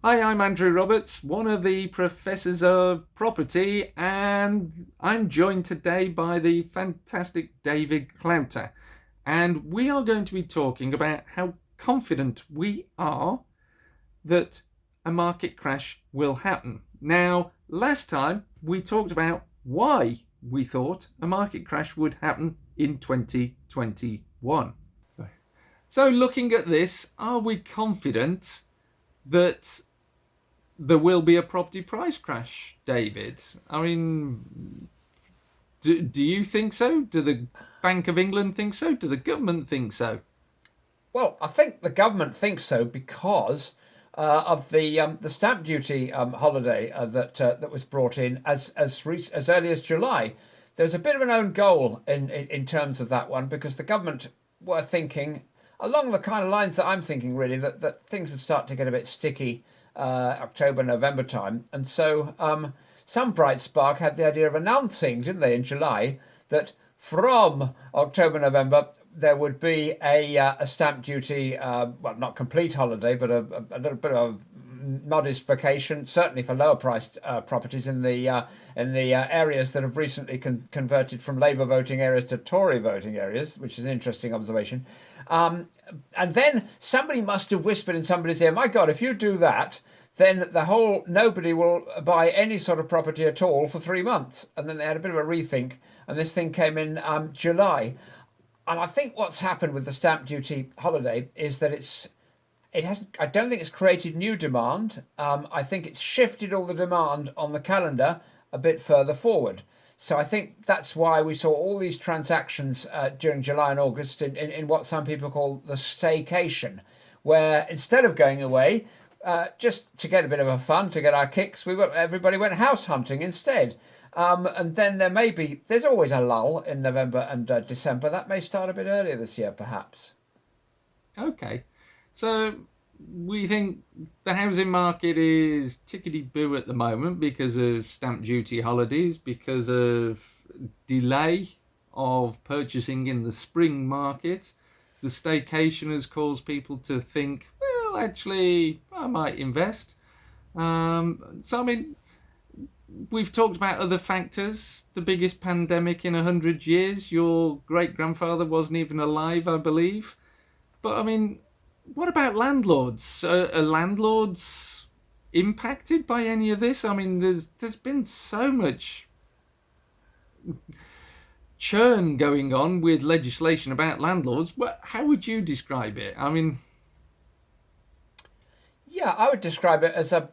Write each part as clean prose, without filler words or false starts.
Hi, I'm Andrew Roberts, one of the professors of property, and I'm joined today by the fantastic David Clouter. And we are going to be talking about how confident we are that a market crash will happen. Now, last time we talked about why we thought a market crash would happen in 2021. So, looking at this, are we confident that there will be a property price crash, David? I mean, do you think so? Do the Bank of England think so? Do the government think so? Well, I think the government thinks so because of the stamp duty holiday that was brought in as early as July. There's a bit of an own goal in terms of that one because the government were thinking along the kind of lines that I'm thinking really that things would start to get a bit sticky October November time, and so some bright spark had the idea of announcing, didn't they, in July that from October, November, there would be a stamp duty, well, not complete holiday, but a little bit of modest vacation, certainly for lower priced properties in the areas that have recently converted from Labour voting areas to Tory voting areas, which is an interesting observation. And then somebody must have whispered in somebody's ear, "My God, if you do that, then nobody will buy any sort of property at all for 3 months." And then they had a bit of a rethink, and this thing came in July. And I think what's happened with the stamp duty holiday is that it hasn't. I don't think it's created new demand. I think it's shifted all the demand on the calendar a bit further forward. So I think that's why we saw all these transactions during July and August in what some people call the staycation, where instead of going away, just to get a bit of a fun, to get our kicks, everybody went house hunting instead. And then there's always a lull in November and December. That may start a bit earlier this year, perhaps. Okay, so we think the housing market is tickety boo at the moment because of stamp duty holidays, because of delay of purchasing in the spring market. The staycation has caused people to think, well, actually, I might invest. So, I mean, we've talked about other factors. The biggest pandemic in 100 years. Your great grandfather wasn't even alive, I believe. But I mean, what about landlords? Are landlords impacted by any of this? I mean, there's been so much churn going on with legislation about landlords. How would you describe it? I mean, Yeah, I would describe it as a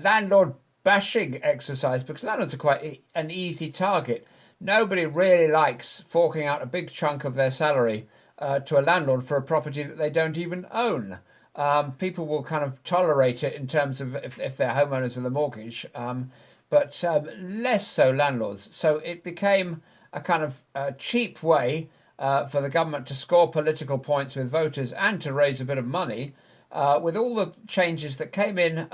landlord bashing exercise because landlords are quite an easy target. Nobody really likes forking out a big chunk of their salary to a landlord for a property that they don't even own. People will kind of tolerate it in terms of if they're homeowners with a mortgage, but less so landlords. So it became a kind of cheap way for the government to score political points with voters and to raise a bit of money. With all the changes that came in,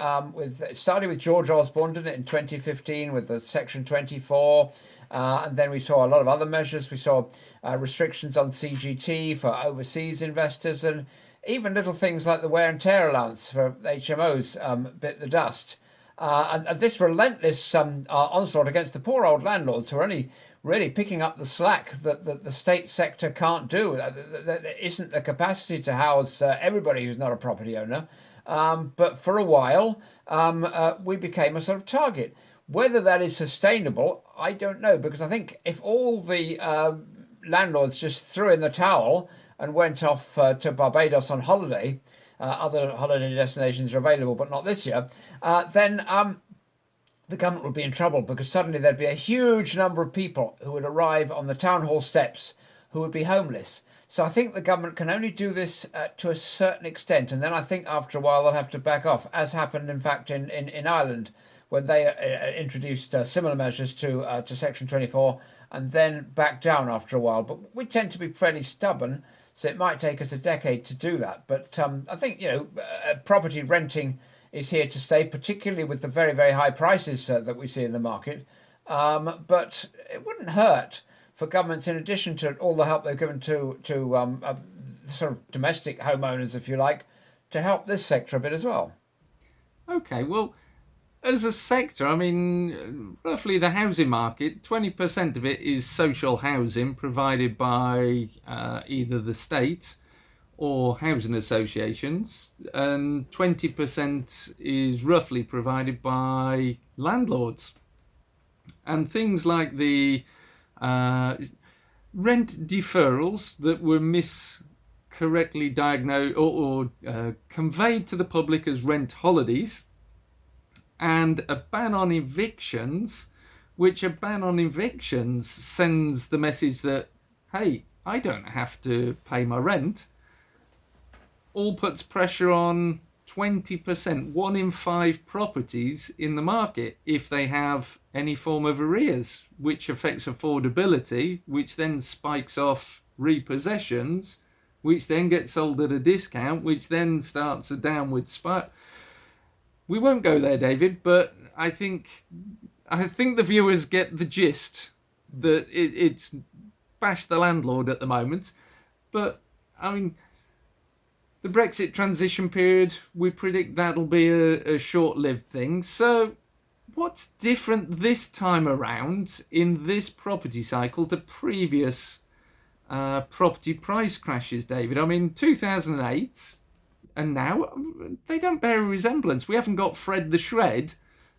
starting with George Osborne, didn't it, in 2015 with the Section 24, and then we saw a lot of other measures. We saw restrictions on CGT for overseas investors, and even little things like the wear and tear allowance for HMOs bit the dust. And this relentless onslaught against the poor old landlords who are only really picking up the slack that the state sector can't do. There isn't the capacity to house everybody who's not a property owner. But for a while, we became a sort of target. Whether that is sustainable, I don't know, because I think if all the landlords just threw in the towel and went off to Barbados on holiday, other holiday destinations are available, but not this year, then the government would be in trouble because suddenly there'd be a huge number of people who would arrive on the town hall steps who would be homeless. So I think the government can only do this to a certain extent, and then I think after a while they'll have to back off, as happened in fact in Ireland when they introduced similar measures to Section 24 and then backed down after a while. But we tend to be fairly stubborn, so it might take us a decade to do that. But I think property renting is here to stay, particularly with the very, very high prices that we see in the market. But it wouldn't hurt for governments, in addition to all the help they've given to sort of domestic homeowners, if you like, to help this sector a bit as well. Okay, well, as a sector, I mean, roughly the housing market, 20% of it is social housing provided by either the state or housing associations, and 20% is roughly provided by landlords. And things like the uh, rent deferrals that were miscorrectly diagnosed or conveyed to the public as rent holidays, and a ban on evictions, which a ban on evictions sends the message that, hey, I don't have to pay my rent, all puts pressure on 20%, one in five properties in the market, if they have any form of arrears, which affects affordability, which then spikes off repossessions, which then gets sold at a discount, which then starts a downward spiral. We won't go there, David, but I think the viewers get the gist that it's bash the landlord at the moment. But I mean, the Brexit transition period, we predict that'll be a short-lived thing. So, what's different this time around in this property cycle to previous property price crashes, David? I mean, 2008 and now, they don't bear a resemblance. We haven't got Fred the Shred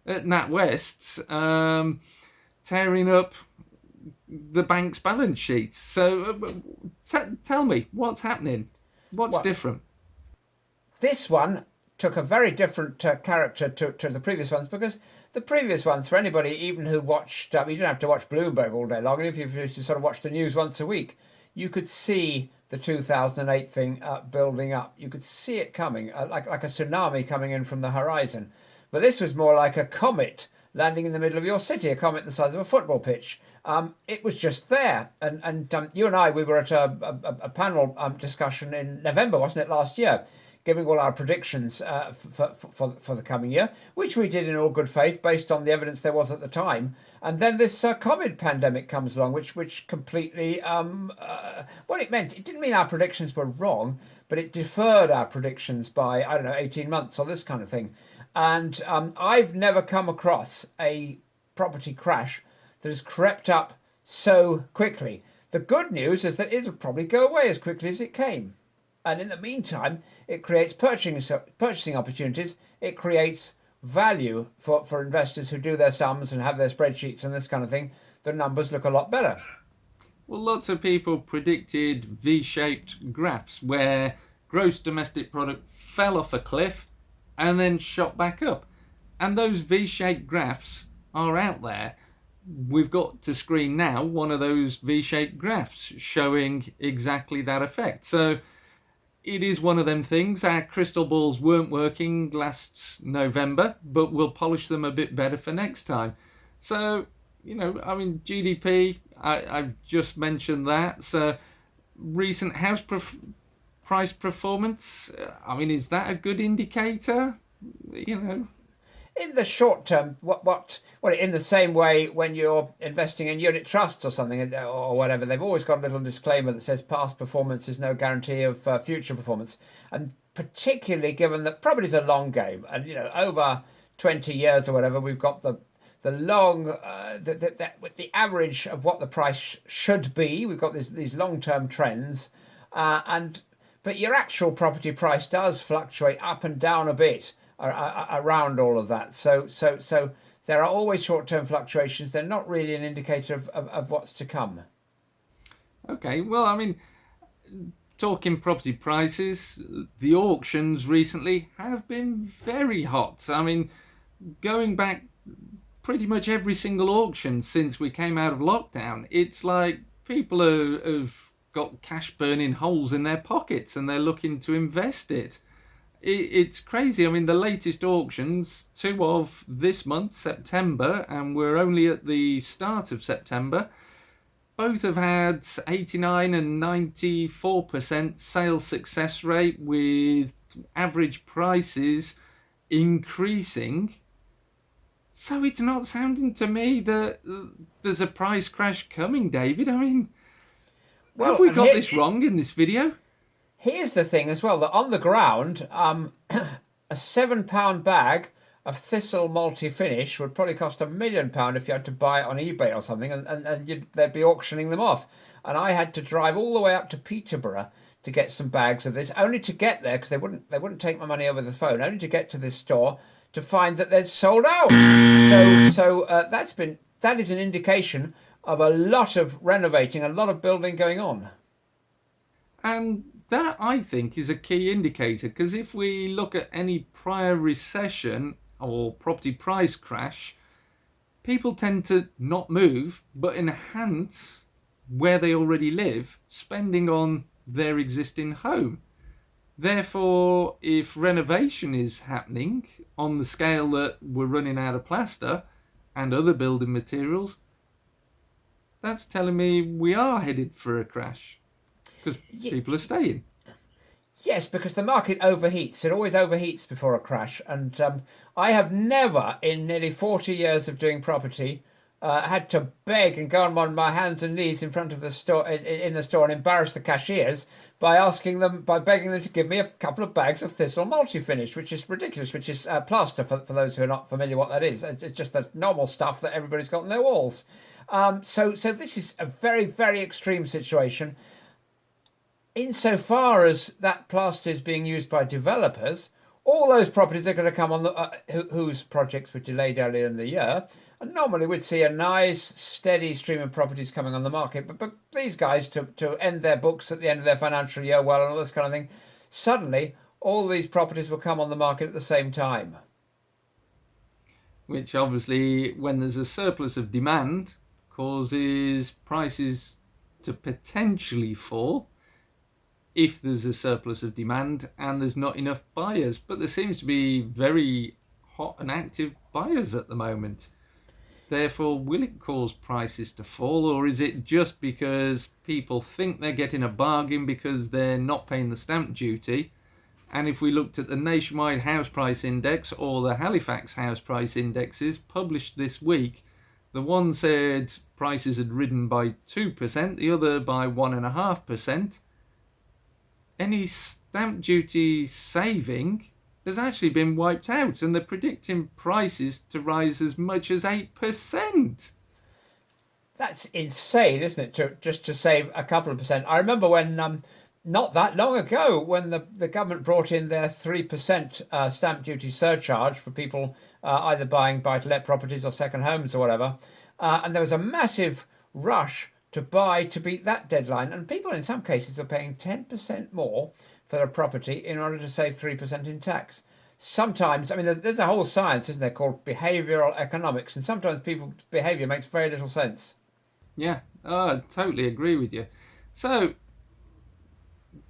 at NatWest tearing up the bank's balance sheets. So tell me, what's happening? What's Well, different? this one took a very different character to the previous ones, because the previous ones, for anybody even who watched, you don't have to watch Bloomberg all day long, and if you sort of watch the news once a week, you could see the 2008 thing building up. You could see it coming, like a tsunami coming in from the horizon. But this was more like a comet landing in the middle of your city, a comet the size of a football pitch. It was just there. And you and I, we were at a panel discussion in November, wasn't it, last year, giving all our predictions for the coming year, which we did in all good faith based on the evidence there was at the time. And then this COVID pandemic comes along, which completely, what it meant, it didn't mean our predictions were wrong, but it deferred our predictions by, I don't know, 18 months or this kind of thing. And I've never come across a property crash that has crept up so quickly. The good news is that it'll probably go away as quickly as it came. And in the meantime, it creates purchasing opportunities. It creates value for investors who do their sums and have their spreadsheets and this kind of thing. The numbers look a lot better. Well, lots of people predicted V-shaped graphs where gross domestic product fell off a cliff and then shot back up. And those V-shaped graphs are out there. We've got to screen now one of those V-shaped graphs showing exactly that effect. So it is one of them things. Our crystal balls weren't working last November, but we'll polish them a bit better for next time. So, I mean, GDP, I've just mentioned that. So, recent house price performance, I mean, is that a good indicator? You know, In the short term, well, in the same way when you're investing in unit trusts or something or whatever, they've always got a little disclaimer that says past performance is no guarantee of future performance, and particularly given that property's a long game, and over 20 years or whatever, we've got the long with the average of what the price should be. We've got these long term trends, and but your actual property price does fluctuate up and down a bit around all of that. So there are always short-term fluctuations. They're not really an indicator of what's to come. okay, well, I mean, talking property prices, the auctions recently have been very hot. I mean, going back pretty much every single auction since we came out of lockdown, it's like people have got cash burning holes in their pockets and they're looking to invest it. It's crazy. I mean, the latest auctions, two of this month, September, and we're only at the start of September, both have had 89 and 94% sales success rate, with average prices increasing. So it's not sounding to me that there's a price crash coming, David. I mean, have Well, we and got this wrong in this video? here's the thing as well, that on the ground, a £7 bag a thistle multi-finish would probably cost £1 million if you had to buy it on eBay or something, and they'd be auctioning them off. And I had to drive all the way up to Peterborough to get some bags of this, only to get there because they wouldn't take my money over the phone. Only to get to this store to find that they'd sold out. So that is an indication of a lot of renovating, a lot of building going on. And that, I think, is a key indicator, because if we look at any prior recession or property price crash, people tend to not move but enhance where they already live, spending on their existing home. Therefore, if renovation is happening on the scale that we're running out of plaster and other building materials, that's telling me we are headed for a crash, because people are staying. Yes, because the market overheats. It always overheats before a crash. And I have never, in nearly 40 years of doing property, had to beg and go on my hands and knees in front of the store, in the store, and embarrass the cashiers by begging them to give me a couple of bags of thistle multi-finish, which is ridiculous, which is plaster, for those who are not familiar what that is. It's just the normal stuff that everybody's got on their walls. So this is a very, very extreme situation. Insofar as that plaster is being used by developers, all those properties are going to come on whose projects were delayed earlier in the year. And normally we'd see a nice, steady stream of properties coming on the market. But these guys, to end their books at the end of their financial year well and all this kind of thing, suddenly all these properties will come on the market at the same time. Which obviously, when there's a surplus of demand, causes prices to potentially fall if there's a surplus of demand and there's not enough buyers. But there seems to be very hot and active buyers at the moment. Therefore, will it cause prices to fall, or is it just because people think they're getting a bargain because they're not paying the stamp duty? And if we looked at the Nationwide House Price Index or the Halifax House Price Indexes published this week, the one said prices had risen by 2%, the other by 1.5%. Any stamp duty saving has actually been wiped out, and they're predicting prices to rise as much as 8%. That's insane, isn't it? Just to save a couple of percent. I remember when not that long ago, when the government brought in their 3% stamp duty surcharge for people either buying buy-to-let properties or second homes or whatever, and there was a massive rush to buy to beat that deadline, and people in some cases were paying 10% more for a property in order to save 3% in tax. Sometimes, I mean, there's a whole science, isn't there, called behavioural economics, and sometimes people's behaviour makes very little sense. Yeah, I totally agree with you. So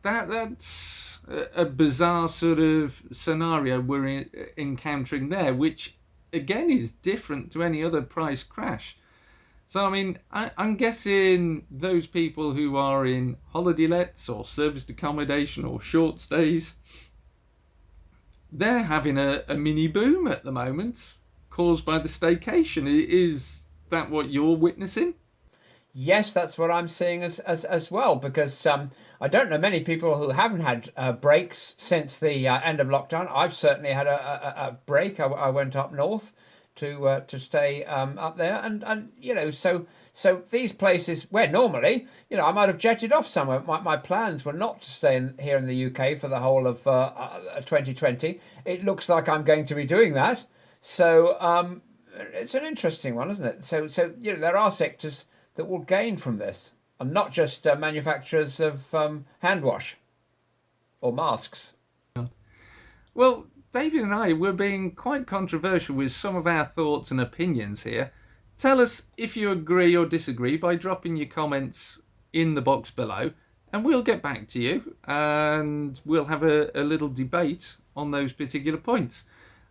that's a bizarre sort of scenario we're encountering there, which again is different to any other price crash. So, I mean, I'm guessing those people who are in holiday lets or serviced accommodation or short stays, they're having a mini boom at the moment caused by the staycation. Is that what you're witnessing? Yes, that's what I'm seeing as well, because I don't know many people who haven't had breaks since the end of lockdown. I've certainly had a break. I went up north to stay up there, and so these places where normally I might have jetted off somewhere. My plans were not to stay here in the UK for the whole of 2020. It looks like I'm going to be doing that. So it's an interesting one, isn't it? So there are sectors that will gain from this, and not just manufacturers of hand wash or masks. Well, David and I were being quite controversial with some of our thoughts and opinions here. Tell us if you agree or disagree by dropping your comments in the box below, and we'll get back to you and we'll have a little debate on those particular points.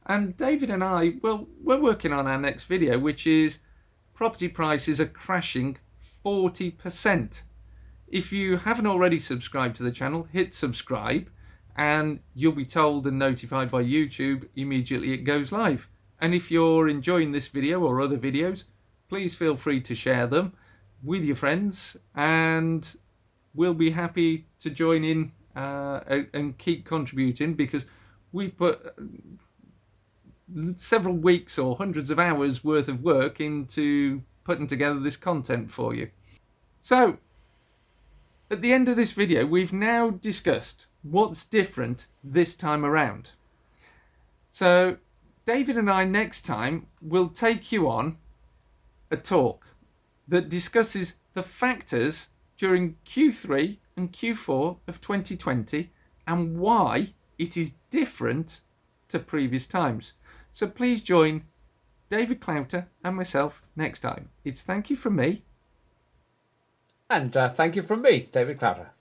And David and I, well, we're working on our next video, which is property prices are crashing 40%. If you haven't already subscribed to the channel, hit subscribe and you'll be told and notified by YouTube immediately it goes live. And if you're enjoying this video or other videos, please feel free to share them with your friends, and we'll be happy to join in and keep contributing, because we've put several weeks or hundreds of hours worth of work into putting together this content for you. So, at the end of this video, we've now discussed what's different this time around. So, David and I next time will take you on a talk that discusses the factors during Q3 and Q4 of 2020 and why it is different to previous times. So please join David Clouter and myself next time. It's thank you from me. And thank you from me, David Clouter.